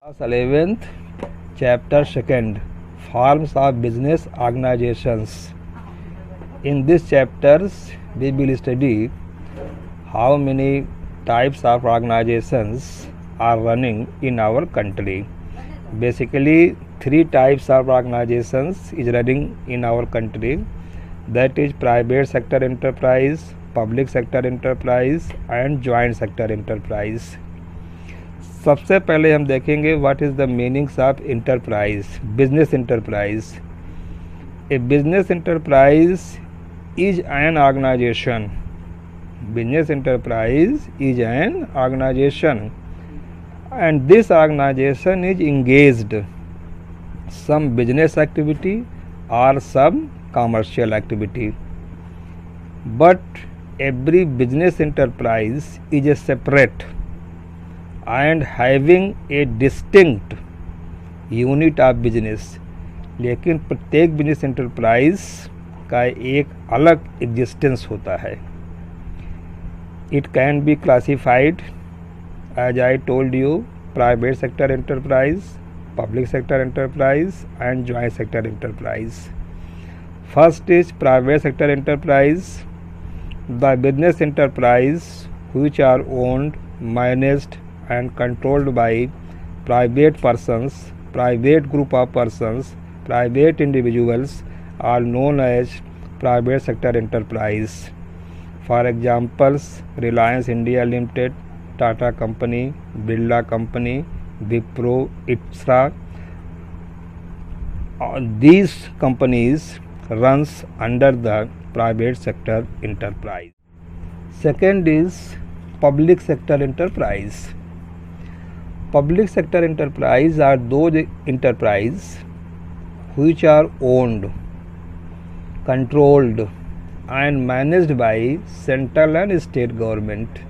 Class 11th, Chapter 2nd, Forms of Business Organizations. In this chapters, we will study how many types of organizations are running in our country. Basically, three types of organizations is running in our country. That is private sector enterprise, public sector enterprise and joint sector enterprise. सबसे पहले हम देखेंगे what is the meanings of enterprise, business enterprise. A business enterprise is an organisation. Business enterprise is an organisation and this organization is engaged some business activity or some commercial activity, but every business enterprise is a separate and having a distinct unit of business. लेकिन प्रत्येक business enterprise का एक अलग existence होता है. It can be classified as I told you, private sector enterprise, public sector enterprise and joint sector enterprise. First is private sector enterprise, the business enterprise which are owned, managed and controlled by private persons, private group of persons, private individuals are known as private sector enterprise. For examples, Reliance India Limited, Tata Company, Birla Company, Wipro, ITSA. These companies runs under the private sector enterprise. Second is public sector enterprise. Public sector enterprise are those enterprise which are owned, controlled and managed by central and state government.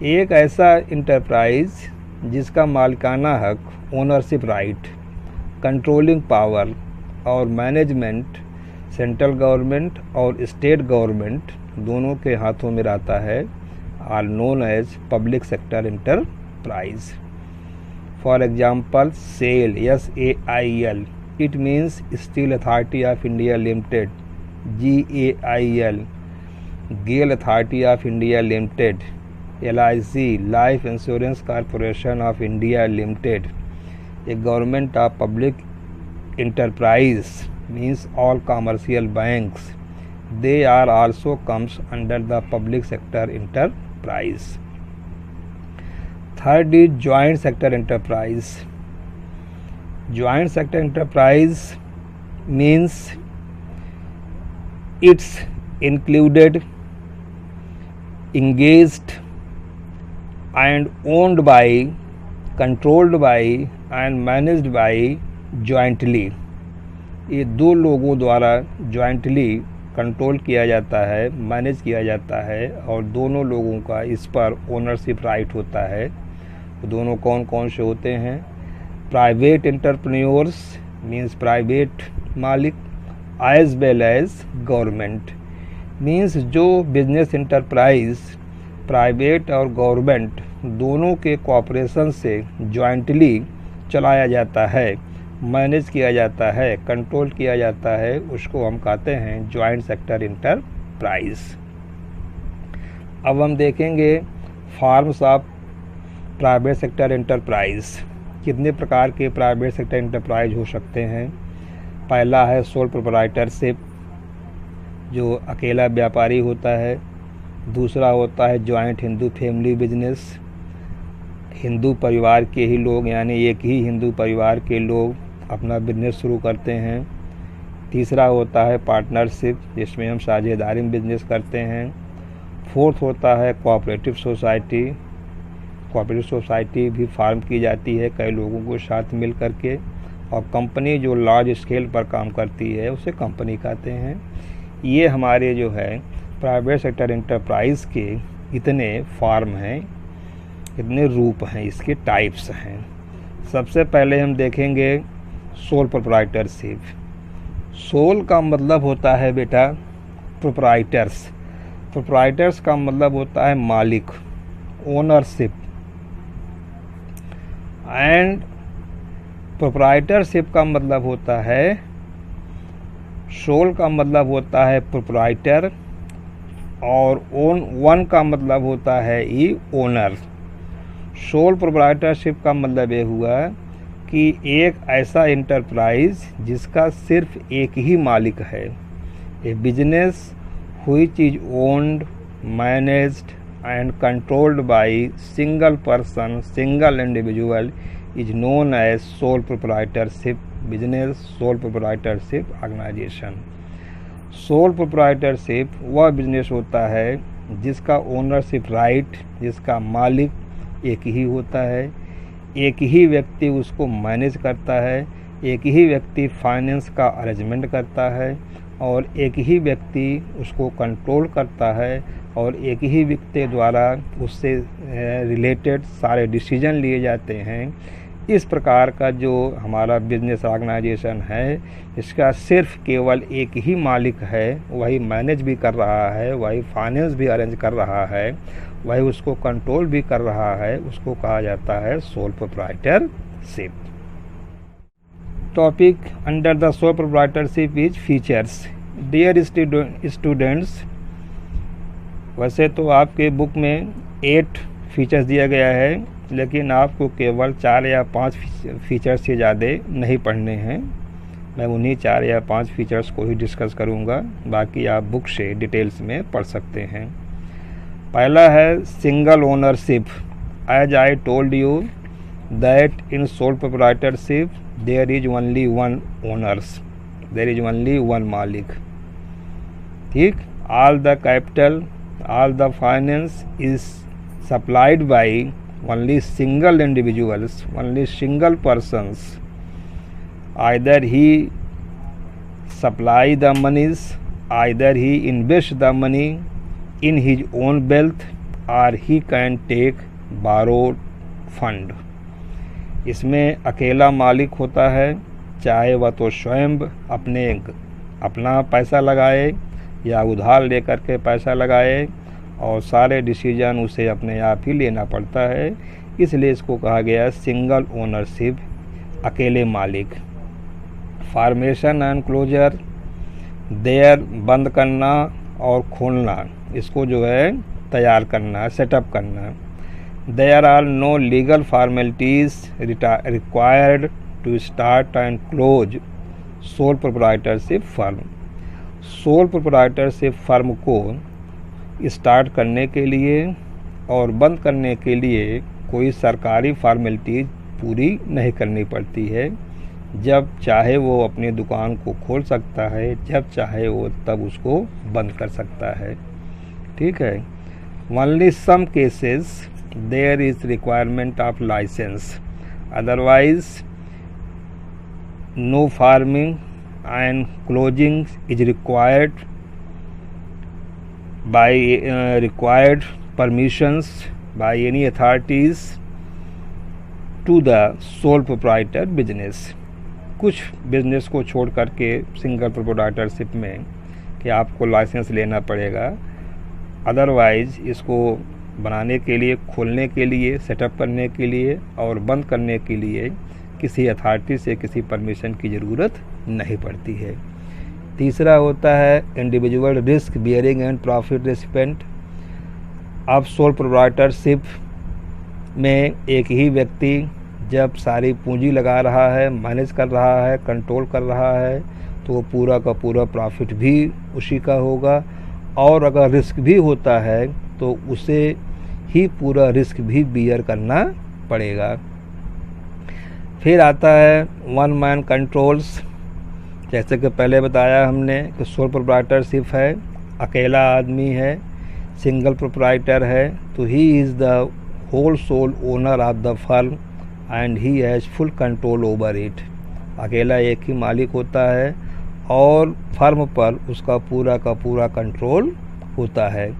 एक ऐसा enterprise जिसका मालिकाना हक, ownership right, controlling power और management central government और state government दोनों के हाथों में रहता है, are known as public sector enterprise. For example SAIL, SAIL, it means steel authority of India limited. GAIL, GAIL authority of India limited. LIC, Life Insurance Corporation of India Limited. A government of public enterprise means all commercial banks. They are also comes under the public sector enterprise. Third is joint sector enterprise. Joint sector enterprise means it's included, engaged and owned by, controlled by and managed by jointly. ये दो लोगों द्वारा jointly control किया जाता है, manage किया जाता है और दोनों लोगों का इस पर ओनरशिप राइट होता है. तो दोनों कौन कौन से होते हैं? प्राइवेट एंटरप्रेन्योर्स मीन्स प्राइवेट मालिक, as well as government means जो बिजनेस एंटरप्राइज प्राइवेट और गवर्नमेंट दोनों के कोऑपरेशन से जॉइंटली चलाया जाता है, मैनेज किया जाता है, कंट्रोल किया जाता है, उसको हम कहते हैं जॉइंट सेक्टर इंटरप्राइज. अब हम देखेंगे forms of private sector enterprise. कितने प्रकार के प्राइवेट सेक्टर इंटरप्राइज हो सकते हैं? पहला है सोल प्रोप्राइटरशिप, जो अकेला व्यापारी होता है. दूसरा होता है joint Hindu family business, Hindu परिवार के ही लोग यानी एक ही हिंदू परिवार के लोग अपना बिजनेस शुरू करते हैं. तीसरा होता है पार्टनरशिप, जिसमें हम साझेदारी में बिजनेस करते हैं. फोर्थ होता है कोऑपरेटिव सोसाइटी. कोऑपरेटिव सोसाइटी भी फॉर्म की जाती है कई लोगों को साथ मिल करके. और कंपनी जो लार्ज स्केल पर काम करती है उसे कंपनी कहते हैं. ये हमारे जो है प्राइवेट सेक्टर इंटरप्राइज के इतने फॉर्म हैं, इतने रूप हैं, इसके टाइप्स हैं. सबसे पहले हम देखेंगे सोल प्रोप्राइटरशिप. सोल का मतलब होता है बेटा प्रोप्राइटर्स. प्रोप्राइटर्स का मतलब होता है मालिक, ओनरशिप. एंड प्रोप्राइटरशिप का मतलब होता है, सोल का मतलब होता है प्रोप्राइटर, और वन का मतलब होता है ई ओनर। सोल प्रोप्राइटरशिप का मतलब ये हुआ कि एक ऐसा इंटरप्राइज जिसका सिर्फ एक ही मालिक है। A business which is owned, managed and controlled by single person, single individual is known as sole proprietorship business, sole proprietorship organisation. Sole proprietorship वह बिजनेस होता है जिसका ओनरशिप राइट, जिसका मालिक एक ही होता है, एक ही व्यक्ति उसको मैनेज करता है, एक ही व्यक्ति फाइनेंस का अरेंजमेंट करता है, और एक ही व्यक्ति उसको कंट्रोल करता है, और एक ही व्यक्ति द्वारा उससे रिलेटेड सारे डिसीजन लिए जाते हैं। इस प्रकार का जो हमारा बिजनेस ऑर्गेनाइजेशन है, इसका सिर्फ केवल एक ही मालिक है, वही मैनेज भी कर रहा है, वही फाइनेंस भी अरेंज कर रहा है, वही उसको कंट्रोल भी कर रहा है, उसको कहा जाता है sole proprietorship. Topic under the sole proprietorship is features. Dear students, वैसे तो आपके बुक में 8 फीचर्स दिया गया है, लेकिन आपको केवल 4 या 5 फीचर्स से ज़्यादा नहीं पढ़ने हैं। मैं उन्हीं 4 या 5 फीचर्स को ही डिस्कस करूंगा, बाकी आप बुक से डिटेल्स में पढ़ सकते हैं। पहला है single ownership. As I told you that in sole proprietorship there is only one owners, there is only one मालिक। ठीक, all the capital, all the finance is supplied by only single individuals, only single persons. Either he supply the monies, either he invest the money in his own wealth, or he can take borrowed fund. इसमें अकेला मालिक होता है, चाहे वह तो स्वयं अपना पैसा लगाए या उधार लेकर के पैसा लगाए, और सारे डिसीजन उसे अपने आप ही लेना पड़ता है, इसलिए इसको कहा गया सिंगल ओनरशिप, अकेले मालिक। फार्मेशन एंड क्लोजर, देयर बंद करना और खोलना, इसको जो है तैयार करना, सेटअप करना। There are no legal formalities required to start and close sole proprietorship firm. Sole proprietorship firm को स्टार्ट करने के लिए और बंद करने के लिए कोई सरकारी फॉर्मेलिटीज पूरी नहीं करनी पड़ती है। जब चाहे वो अपनी दुकान को खोल सकता है, जब चाहे वो तब उसको बंद कर सकता है। ठीक है। Only some cases there is requirement of licence, otherwise no forming and closing is required by required permissions by any authorities to the sole proprietor business। कुछ बिजनेस को छोड़ करके सिंगल प्रोप्राइटरशिप में कि आपको लाइसेंस लेना पड़ेगा, अदरवाइज इसको बनाने के लिए, खोलने के लिए, सेटअप करने के लिए और बंद करने के लिए किसी अथॉरिटी से किसी परमिशन की ज़रूरत नहीं पड़ती है। तीसरा होता है individual risk bearing and profit recipient. अब सोल प्रोप्राइटरशिप में एक ही व्यक्ति जब सारी पूंजी लगा रहा है, मैनेज कर रहा है, कंट्रोल कर रहा है, तो वो पूरा का पूरा प्रॉफिट भी उसी का होगा, और अगर रिस्क भी होता है तो उसे ही पूरा रिस्क भी बियर करना पड़ेगा। फिर आता है वन मैन कंट्रोल्स। जैसे कि पहले बताया हमने कि सोल प्रोप्राइटरशिप है, अकेला आदमी है, सिंगल प्रोप्राइटर है, तो he is the whole sole owner of the firm and he has full control over it. अकेला एक ही मालिक होता है और फर्म पर उसका पूरा का पूरा कंट्रोल होता है।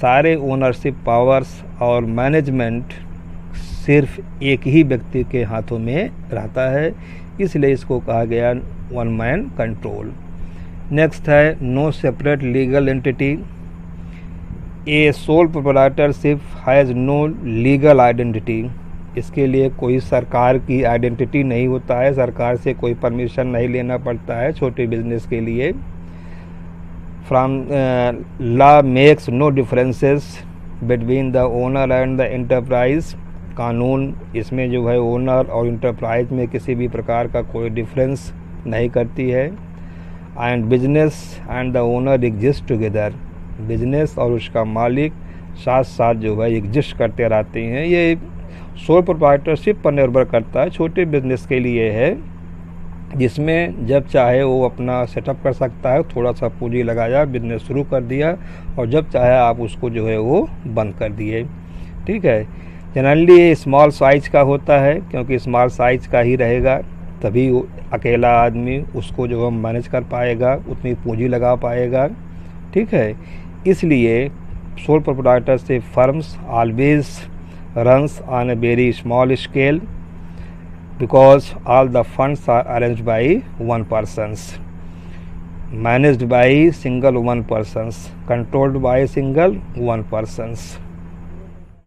सारे ओनरशिप पावर्स और मैनेजमेंट सिर्फ एक ही व्यक्ति के हाथों में रहता है, इसलिए इसको कहा गया वन मैन कंट्रोल। नेक्स्ट है no separate legal entity. A sole proprietorship has no legal identity. इसके लिए कोई सरकार की आइडेंटिटी नहीं होता है, सरकार से कोई परमिशन नहीं लेना पड़ता है छोटे बिजनेस के लिए। From law makes no differences between the owner and the enterprise. कानून इसमें जो है ओनर और इंटरप्राइज में किसी भी प्रकार का कोई डिफरेंस नहीं करती है। And business and the owner exist together. Business और उसका मालिक साथ साथ जो है एग्जिस्ट करते रहते हैं। ये सोल प्रोप्राइटरशिप पर निर्भर करता है, छोटे बिजनेस के लिए है, जिसमें जब चाहे वो अपना सेटअप कर सकता है, थोड़ा सा पूंजी लगाया, बिजनेस शुरू कर दिया और जब चाहे आप उसको जो है वो बंद कर दिए। ठीक है, जनरली ये स्मॉल साइज का होता है, क्योंकि स्मॉल साइज का ही रहेगा तभी अकेला आदमी उसको जो है मैनेज कर पाएगा, उतनी पूंजी लगा पाएगा। ठीक है, इसलिए sole proprietorship firms always runs on a very small scale because all the funds are arranged by one persons, managed by single one persons, controlled by single one persons.